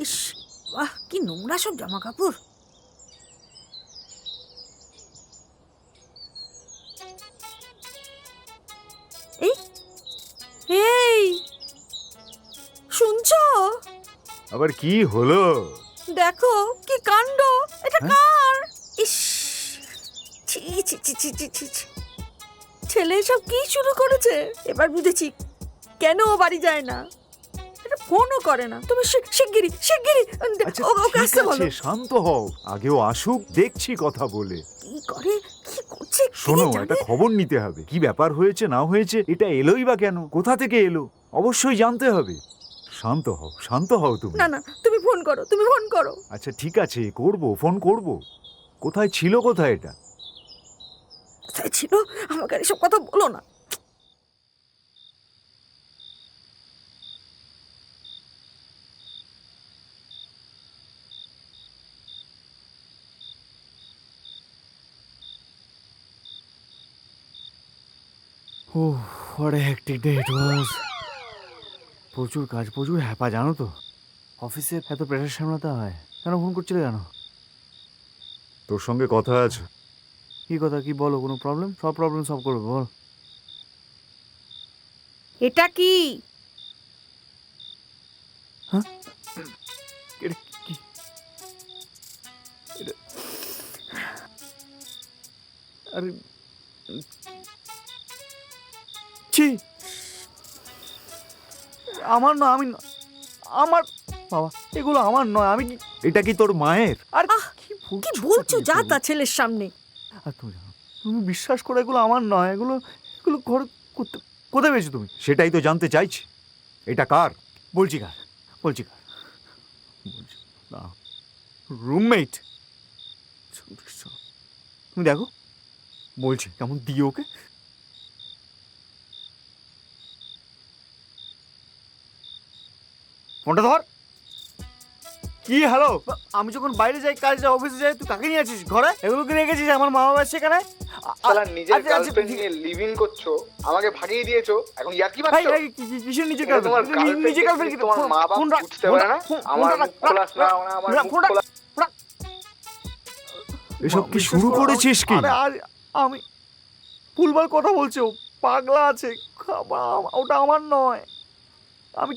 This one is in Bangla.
ইস, বাহ, কি নোংরা সব জামা কাপড়। এই এই শুনছো? আবার কি হলো? দেখো কি কাণ্ড, এটা হ্যাঁ? কার? ইস, ছি ছি ছি ছি ছি ছি ছি। ছেলে সব কি শুরু করেছে? এবার বুঝেছি কেন ও বাড়ি যায় না, এটা ফোনও করে না। তুমি শিগগিরই শিগগিরই আচ্ছা ওকে ঠিক আসতে বলো। আছে, শান্ত হও, আগেও আসুক, দেখছি কথা বলে। কি করে কি করছে কে শোনো, জানে? একটা খবর নিতে হবে, কি ব্যাপার হয়েছে না হয়েছে, এটা এলোই বা কেন, কোথা থেকে এলো, অবশ্যই জানতে হবে। শান্ত হও, শান্ত হও তুমি। না না, তুমি ফোন করো, তুমি ফোন করো। আচ্ছা ঠিক আছে, করবো, ফোন করব। কোথায় ছিল, কোথায় এটা? কোথায় ছিল? আমাকে আর এসব কথা বলো না। ওহ, what a hectic day it was. প্রচুর কাজ, প্রচুর হ্যাপা, জানো তো। অফিসে এত প্রেশার সামলাতে হয়। কেন ফোন করছিলে কেন? তোর সঙ্গে কথা আছে। কি কথা, কি বলো? কোনো প্রবলেম? সব প্রবলেম সলভ করবে, বল। এটা কি? হ্যাঁ? এটা কি? এটা আরে ছি, আমার নয়, আমার বাবা, এগুলো আমার নয়। আমি কি, এটা কি তোর মায়ের? আর আহ, কি কি বলছো বলছো যা তুমি? তা ছেলের সামনে? আর তুমি জানো, তুমি বিশ্বাস করো, এগুলো আমার নয়। এগুলো এগুলো ঘর কোথায় পেয়েছো তুমি? সেটাই তো জানতে চাইছি, এটা কার? বলছি কার, বলছি কার, বলছি না, রুমমেট। তুমি দেখো, বলছি কেমন দিয়ে ওকে। ফোনটা ধর। কি হ্যালো? আমি যখন বাইরে যাই, কাজে যাই, অফিসে যাই, তুই কাকে নিয়ে আছিস ঘরে? এগুলোকে রেখেছিস আমার মা বাবার সেখানে? শালা নিজের আচ্ছা, গার্লফ্রেন্ড নিয়ে লিভ ইন করছো, আমাকে ভাগিয়ে দিয়েছো, এখন ইয়ার্কি মারছো? কিসের নিজে এটা তোমার নিজে গার্লফ্রেন্ড, তোমার মা বাপ বুঝতে পারে না? আমার মুখ খোলাস না, আমার মুখ খোলা। এসব কি শুরু করেছিস কি? আরে আর আমি ভুলভাল কথা বলছি, ও পাগলা আছে। ওটা আমার নয়। আমি